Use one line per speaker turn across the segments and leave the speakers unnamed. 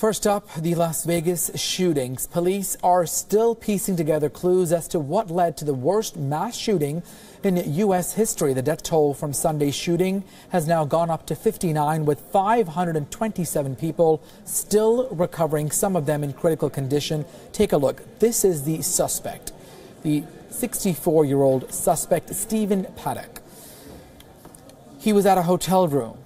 First up, the Las Vegas shootings. Police are still piecing together clues as to what led to the worst mass shooting in U.S. history. The death toll from Sunday's shooting has now gone up to 59, with 527 people still recovering, some of them in critical condition. Take a look. This is the suspect, the 64-year-old suspect, Stephen Paddock. He was at a hotel room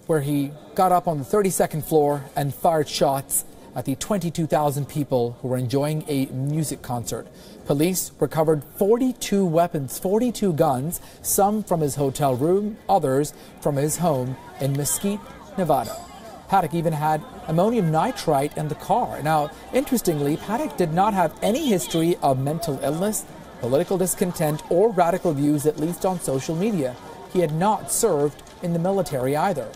where he got up on the 32nd floor and fired shots at the 22,000 people who were enjoying a music concert. Police recovered 42 weapons, 42 guns, some from his hotel room, others from his home in Mesquite, Nevada. Paddock even had ammonium nitrate in the car. Now, interestingly, Paddock did not have any history of mental illness, political discontent, or radical views, at least on social media. He had not served in the military either.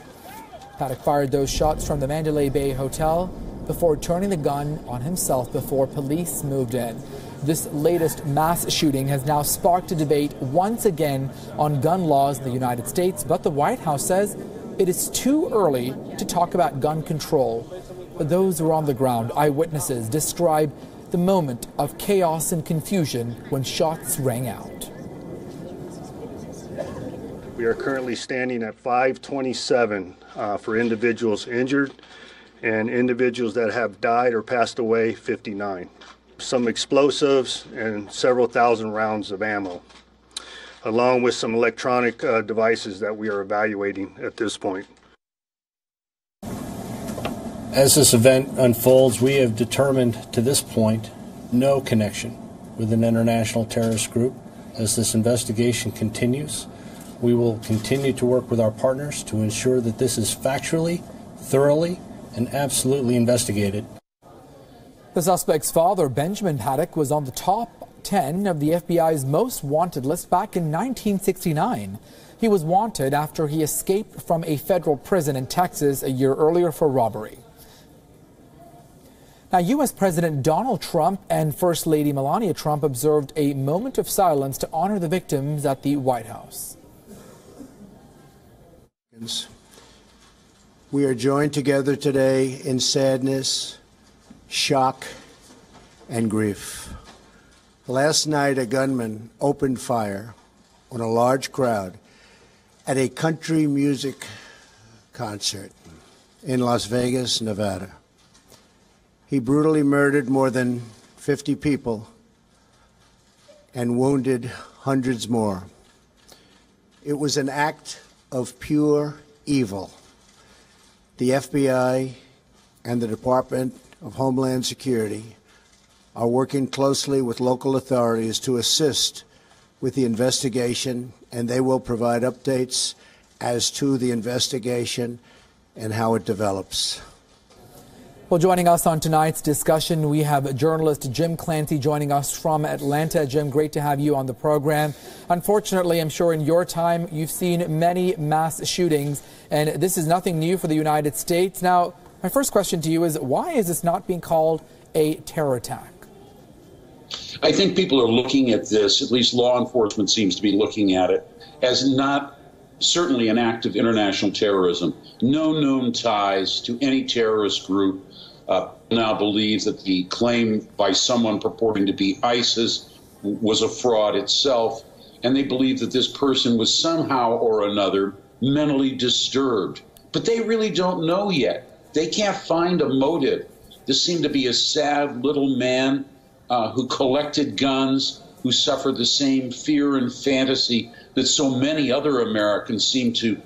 Paddock fired those shots from the Mandalay Bay Hotel before turning the gun on himself before police moved in. This latest mass shooting has now sparked a debate once again on gun laws in the United States, but the White House says it is too early to talk about gun control. But those who are on the ground, eyewitnesses, describe the moment of chaos and confusion when shots rang out.
We are currently standing at 527 for individuals injured, and individuals that have died or passed away, 59. Some explosives and several thousand rounds of ammo, along with some electronic devices that we are evaluating at this point.
As this event unfolds, we have determined to this point no connection with an international terrorist group. As this investigation continues, we will continue to work with our partners to ensure that this is factually, thoroughly, and absolutely investigated.
The suspect's father, Benjamin Paddock, was on the top 10 of the FBI's most wanted list back in 1969. He was wanted after he escaped from a federal prison in Texas a year earlier for robbery. Now, U.S. President Donald Trump and First Lady Melania Trump observed a moment of silence to honor the victims at the White House.
We are joined together today in sadness, shock, and grief. Last night, a gunman opened fire on a large crowd at a country music concert in Las Vegas, Nevada. He brutally murdered more than 50 people and wounded hundreds more. It was an act of pure evil. The FBI and the Department of Homeland Security are working closely with local authorities to assist with the investigation, and they will provide updates as to the investigation and how it develops.
Well, joining us on tonight's discussion, we have journalist Jim Clancy joining us from Atlanta. Jim, great to have you on the program. Unfortunately, I'm sure in your time you've seen many mass shootings, and this is nothing new for the United States. Now, my first question to you is, why is this not being called a terror attack?
I think people are looking at this, at least law enforcement seems to be looking at it, as not certainly an act of international terrorism. No known ties to any terrorist group. Now believes that the claim by someone purporting to be ISIS was a fraud itself, and they believe that this person was somehow or another mentally disturbed. But they really don't know yet. They can't find a motive. This seemed to be a sad little man who collected guns, who suffered the same fear and fantasy that so many other Americans seem to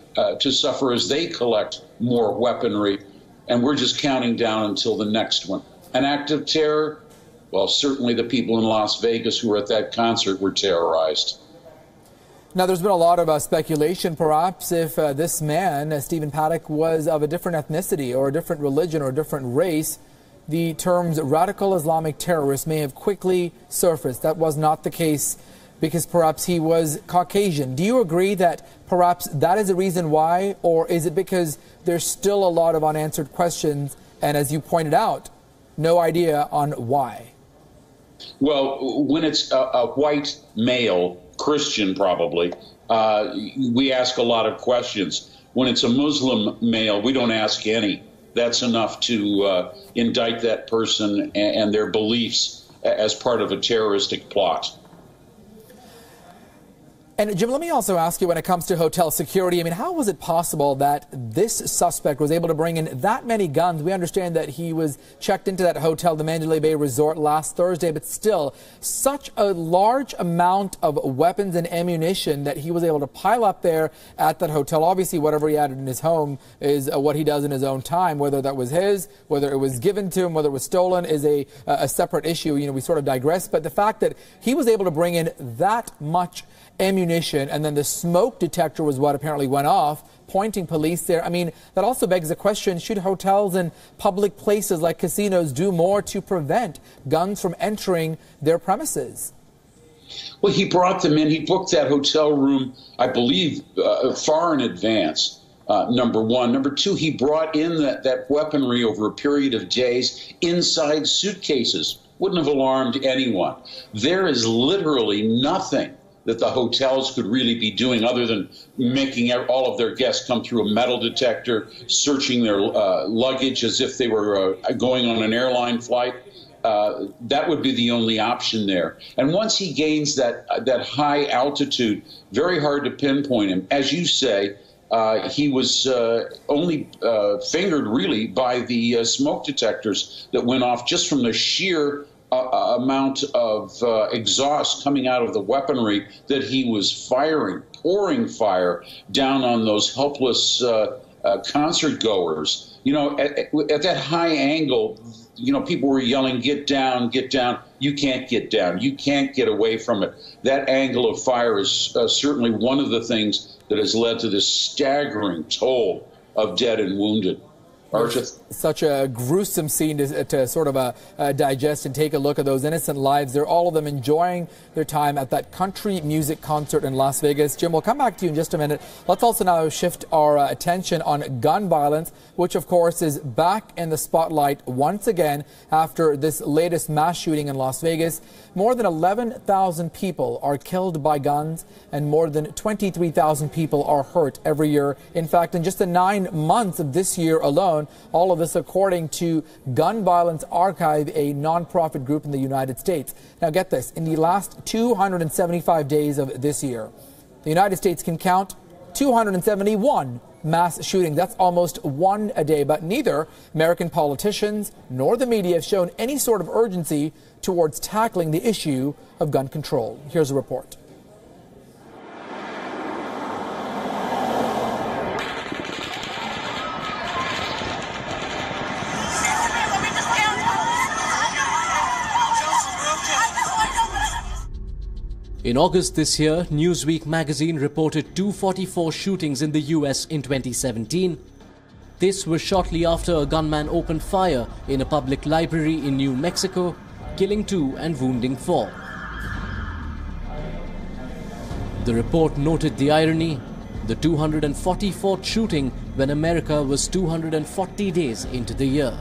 suffer as they collect more weaponry. And we're just counting down until the next one. An act of terror? Well, certainly the people in Las Vegas who were at that concert were terrorized.
Now, there's been a lot of speculation, perhaps, if this man, Stephen Paddock, was of a different ethnicity or a different religion or a different race. The terms radical Islamic terrorist may have quickly surfaced. That was not the case because perhaps he was Caucasian. Do you agree that perhaps that is the reason why, or is it because there's still a lot of unanswered questions, and as you pointed out, no idea on why?
Well, when it's a white male, Christian probably, we ask a lot of questions. When it's a Muslim male, we don't ask any. that's enough to indict that person and their beliefs as part of a terroristic plot.
And Jim, let me also ask you, when it comes to hotel security, I mean, how was it possible that this suspect was able to bring in that many guns? We understand that he was checked into that hotel, the Mandalay Bay Resort, last Thursday, but still such a large amount of weapons and ammunition that he was able to pile up there at that hotel. Obviously, whatever he had in his home is what he does in his own time. Whether that was his, whether it was given to him, whether it was stolen is a separate issue. You know, we sort of digress. But the fact that he was able to bring in that much ammunition, and then the smoke detector was what apparently went off, pointing police there. I mean, that also begs the question, should hotels and public places like casinos do more to prevent guns from entering their premises?
Well, he brought them in. He booked that hotel room, I believe, far in advance. Number one. Number two, he brought in that weaponry over a period of days inside suitcases. Wouldn't have alarmed anyone. There is literally nothing that the hotels could really be doing other than making all of their guests come through a metal detector, searching their luggage as if they were going on an airline flight. That would be the only option there. And once he gains that high altitude, very hard to pinpoint him. As you say, he was only fingered really by the smoke detectors that went off just from the sheer amount of exhaust coming out of the weaponry that he was firing, pouring fire down on those helpless concert goers. You know, at that high angle, you know, people were yelling, "Get down, get down." You can't get down. You can't get away from it. That angle of fire is certainly one of the things that has led to this staggering toll of dead and wounded.
Such a gruesome scene to sort of digest and take a look at those innocent lives. They're all of them enjoying their time at that country music concert in Las Vegas. Jim, we'll come back to you in just a minute. Let's also now shift our attention on gun violence, which of course is back in the spotlight once again after this latest mass shooting in Las Vegas. More than 11,000 people are killed by guns and more than 23,000 people are hurt every year. In fact, in just the 9 months of this year alone, all of this according to Gun Violence Archive, a nonprofit group in the United States. Now get this, in the last 275 days of this year, the United States can count 271 mass shootings. That's almost one a day. But neither American politicians nor the media have shown any sort of urgency towards tackling the issue of gun control. Here's a report.
In August this year, Newsweek magazine reported 244 shootings in the US in 2017. This was shortly after a gunman opened fire in a public library in New Mexico, killing 2 and wounding 4. The report noted the irony, the 244th shooting when America was 240 days into the year.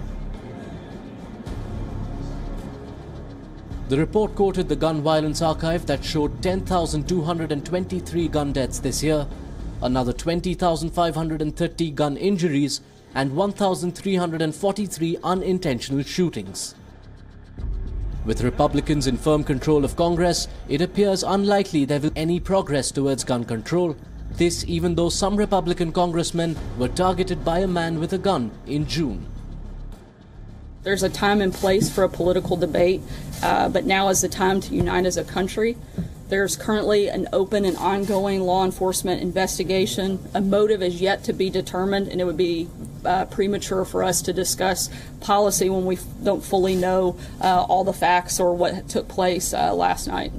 The report quoted the Gun Violence Archive that showed 10,223 gun deaths this year, another 20,530 gun injuries, and 1,343 unintentional shootings. With Republicans in firm control of Congress, it appears unlikely there will be any progress towards gun control. This even though some Republican congressmen were targeted by a man with a gun in June.
There's a time and place for a political debate, but now is the time to unite as a country. There's currently an open and ongoing law enforcement investigation. A motive is yet to be determined, and it would be premature for us to discuss policy when we don't fully know all the facts or what took place last night.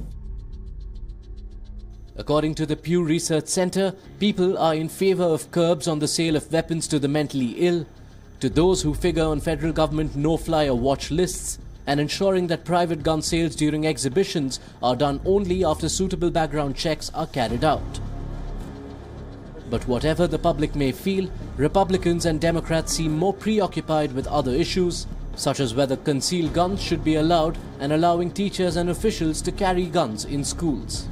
According to the Pew Research Center, people are in favor of curbs on the sale of weapons to the mentally ill, to those who figure on federal government no-fly or watch lists, and ensuring that private gun sales during exhibitions are done only after suitable background checks are carried out. But whatever the public may feel, Republicans and Democrats seem more preoccupied with other issues, such as whether concealed guns should be allowed and allowing teachers and officials to carry guns in schools.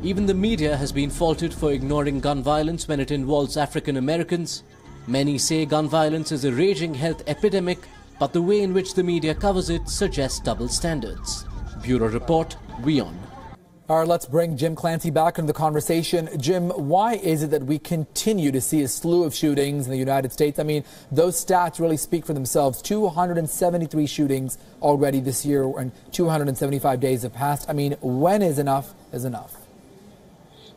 Even the media has been faulted for ignoring gun violence when it involves African Americans. Many say gun violence is a raging health epidemic, but the way in which the media covers it suggests double standards. Bureau Report, WION.
All right, let's bring Jim Clancy back into the conversation. Jim, why is it that we continue to see a slew of shootings in the United States? I mean, those stats really speak for themselves. 273 shootings already this year, and 275 days have passed. I mean, when is enough is enough?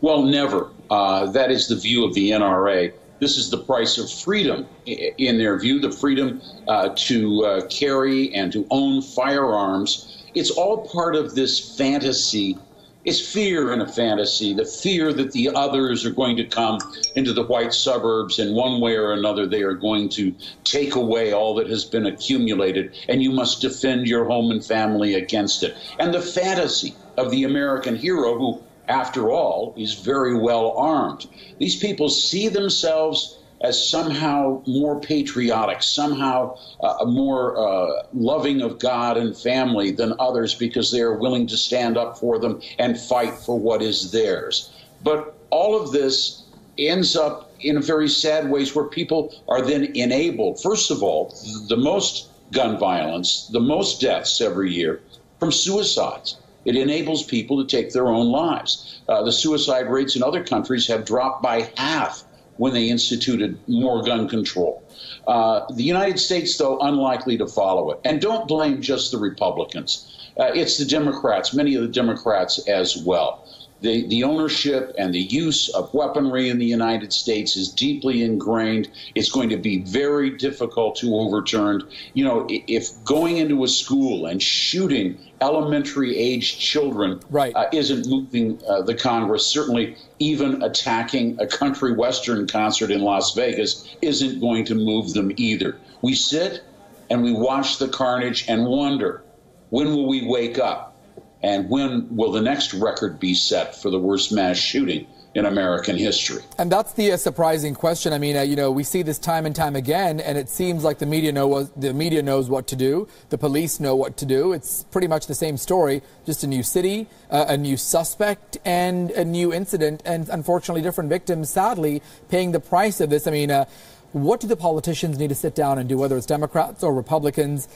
Well, never. That is the view of the NRA. This is the price of freedom, in their view, the freedom to carry and to own firearms. It's all part of this fantasy. It's fear in a fantasy, the fear that the others are going to come into the white suburbs, and one way or another they are going to take away all that has been accumulated, and you must defend your home and family against it. And the fantasy of the American hero who, after all, is very well armed. These people see themselves as somehow more patriotic, somehow more loving of God and family than others, because they are willing to stand up for them and fight for what is theirs. But all of this ends up in very sad ways where people are then enabled, first of all, the most gun violence, the most deaths every year from suicides. It enables people to take their own lives. The suicide rates in other countries have dropped by half when they instituted more gun control. The United States, though, unlikely to follow it. And don't blame just the Republicans. It's the Democrats, many of the Democrats as well. The ownership and the use of weaponry in the United States is deeply ingrained. It's going to be very difficult to overturn. You know, if going into a school and shooting elementary-aged children isn't moving the Congress, certainly even attacking a country western concert in Las Vegas isn't going to move them either. We sit and we watch the carnage and wonder, when will we wake up? And when will the next record be set for the worst mass shooting in American history?
And that's the surprising question. I mean, you know, we see this time and time again, and it seems like the media knows what to do. The police know what to do. It's pretty much the same story, just a new city, a new suspect, and a new incident, and unfortunately different victims, sadly, paying the price of this. I mean, what do the politicians need to sit down and do, whether it's Democrats or Republicans?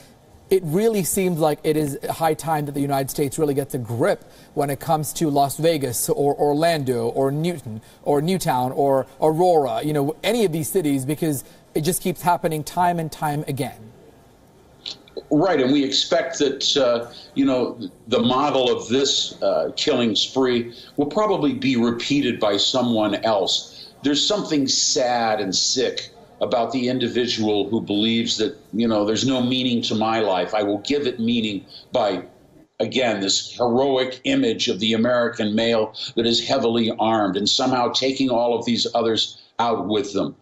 It really seems like it is high time that the United States really gets a grip when it comes to Las Vegas or Orlando or Newton or Newtown or Aurora, you know, any of these cities, because it just keeps happening time and time again.
Right, and we expect that, you know, the model of this killing spree will probably be repeated by someone else. There's something sad and sick about the individual who believes that, you know, there's no meaning to my life. I will give it meaning by, again, this heroic image of the American male that is heavily armed and somehow taking all of these others out with them.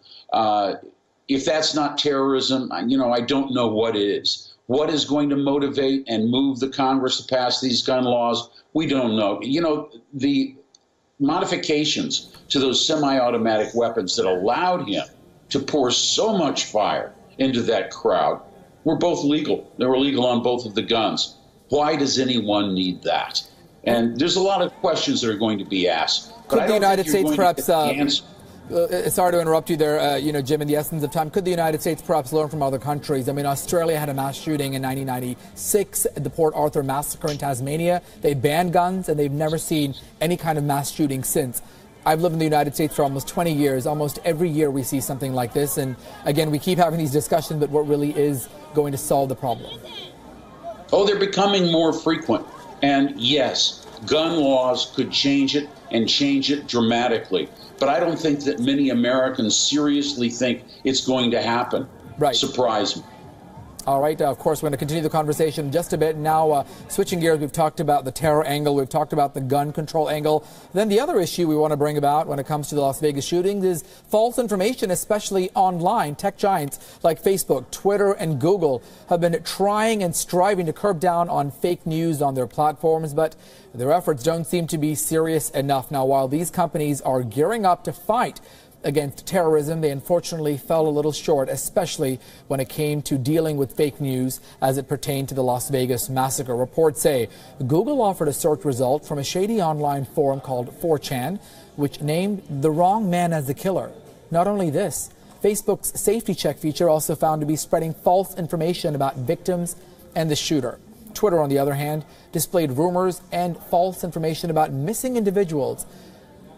If that's not terrorism, you know, I don't know what is. What is going to motivate and move the Congress to pass these gun laws? We don't know. You know, the modifications to those semi-automatic weapons that allowed him to pour so much fire into that crowd were both legal. They were legal on both of the guns. Why does anyone need that? And there's a lot of questions that are going to be asked.
Could the United States perhaps, sorry to interrupt you there, you know, Jim, in the essence of time, could the United States perhaps learn from other countries? I mean, Australia had a mass shooting in 1996 at the Port Arthur massacre in Tasmania. They banned guns, and they've never seen any kind of mass shooting since. I've lived in the United States for almost 20 years. Almost every year we see something like this. And again, we keep having these discussions, but what really is going to solve the problem?
Oh, they're becoming more frequent. And yes, gun laws could change it and change it dramatically. But I don't think that many Americans seriously think it's going to happen.
Right.
Surprise me.
All right. Of course, we're going to continue the conversation just a bit. Now, switching gears, we've talked about the terror angle. We've talked about the gun control angle. Then the other issue we want to bring about when it comes to the Las Vegas shootings is false information, especially online. Tech giants like Facebook, Twitter, and Google have been trying and striving to curb down on fake news on their platforms, but their efforts don't seem to be serious enough. Now, while these companies are gearing up to fight against terrorism, they unfortunately fell a little short, especially when it came to dealing with fake news as it pertained to the Las Vegas massacre. Reports say Google offered a search result from a shady online forum called 4chan, which named the wrong man as the killer. Not only this, Facebook's safety check feature also found to be spreading false information about victims and the shooter. Twitter, on the other hand, displayed rumors and false information about missing individuals.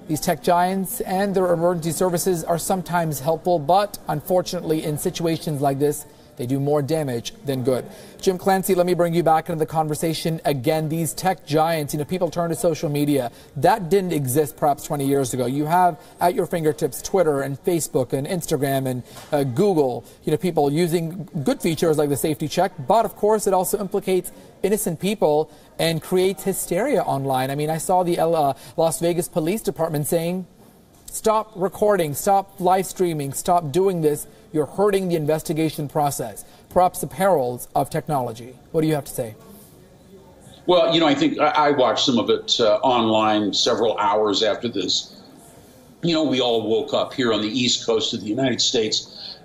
These tech giants and their emergency services are sometimes helpful, but unfortunately, in situations like this, they do more damage than good. Jim Clancy, let me bring you back into the conversation again. These tech giants, people turn to social media. That didn't exist perhaps 20 years ago. You have at your fingertips Twitter and Facebook and Instagram and Google, people using good features like the safety check. But of course, it also implicates innocent people and creates hysteria online. I saw the Las Vegas Police Department saying, stop recording, stop live streaming, stop doing this. You're hurting the investigation process. Perhaps the perils of technology. What do you have to say?
Well, I think I watched some of it online several hours after this. We all woke up here on the East Coast of the United States,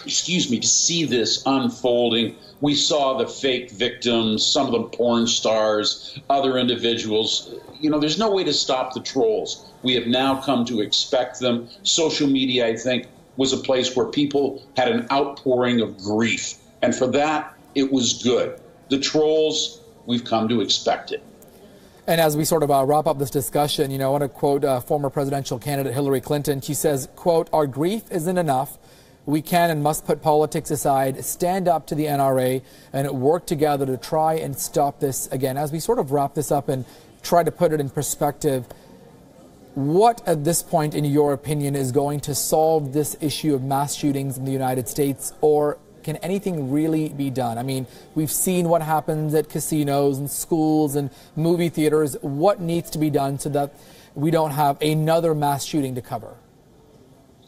excuse me, to see this unfolding. We saw the fake victims, some of them porn stars, other individuals. There's no way to stop the trolls. We have now come to expect them. Social media, I think, was a place where people had an outpouring of grief. And for that, it was good. The trolls, we've come to expect it.
And as we sort of wrap up this discussion, I want to quote former presidential candidate Hillary Clinton. She says, quote, "Our grief isn't enough. We can and must put politics aside, stand up to the NRA, and work together to try and stop this." Again, as we sort of wrap this up and try to put it in perspective, what at this point, in your opinion, is going to solve this issue of mass shootings in the United States? Or can anything really be done? We've seen what happens at casinos and schools and movie theaters. What needs to be done so that we don't have another mass shooting to cover?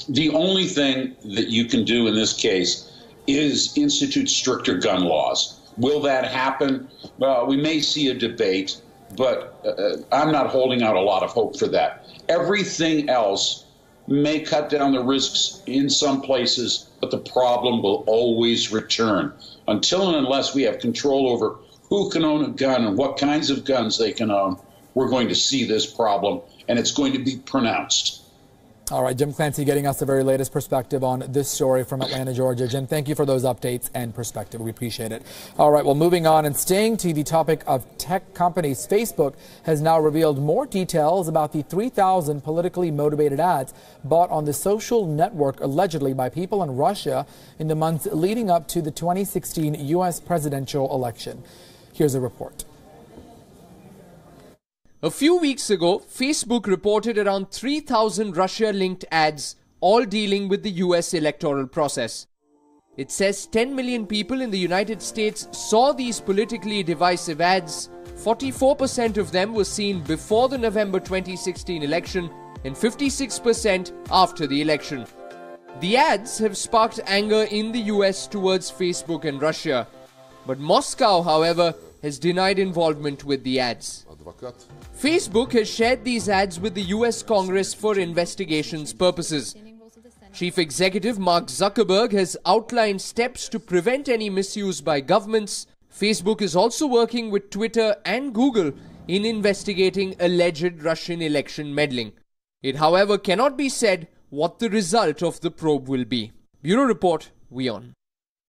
The only thing that you can do in this case is institute stricter gun laws. Will that happen? Well, we may see a debate, but I'm not holding out a lot of hope for that. Everything else may cut down the risks in some places, but the problem will always return. Until and unless we have control over who can own a gun and what kinds of guns they can own, we're going to see this problem, and it's going to be pronounced.
All right, Jim Clancy getting us the very latest perspective on this story from Atlanta, Georgia. Jim, thank you for those updates and perspective. We appreciate it. All right, well, moving on and staying to the topic of tech companies, Facebook has now revealed more details about the 3,000 politically motivated ads bought on the social network allegedly by people in Russia in the months leading up to the 2016 U.S. presidential election. Here's a report.
A few weeks ago, Facebook reported around 3,000 Russia-linked ads, all dealing with the US electoral process. It says 10 million people in the United States saw these politically divisive ads. 44% of them were seen before the November 2016 election and 56% after the election. The ads have sparked anger in the US towards Facebook and Russia. But Moscow, however, has denied involvement with the ads. Facebook has shared these ads with the US Congress for investigations purposes. Chief Executive Mark Zuckerberg has outlined steps to prevent any misuse by governments. Facebook is also working with Twitter and Google in investigating alleged Russian election meddling. It, however, cannot be said what the result of the probe will be. Bureau Report, WION.